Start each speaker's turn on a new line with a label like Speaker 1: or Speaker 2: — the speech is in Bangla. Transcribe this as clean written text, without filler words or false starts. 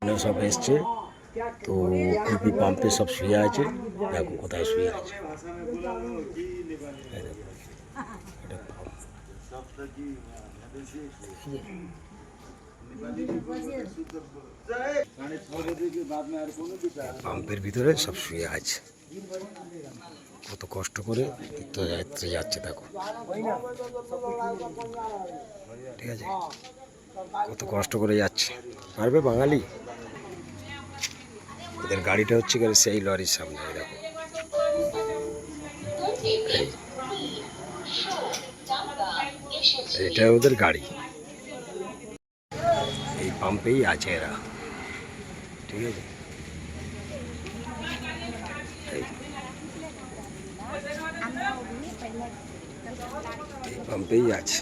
Speaker 1: এখানে সব এসছে, তো কুলপি পাম্পে সব শুয়ে আছে। দেখো কোথায় শুয়ে আছে, এই দেখো, এটা পাম্পের ভিতরে সব শুয়ে আছে। কত কষ্ট করে তীর্থযাত্রী যাচ্ছে দেখো, ঠিক আছে, কত কষ্ট করে যাচ্ছে। পারবে বাঙালি? ওদের গাড়িটা হচ্ছে সেই লরির সামনে, দেখো এটা ওদের গাড়ি, এই পাম্পেই আছে এরা, ঠিক আছে। এই পাম্পেই আছে।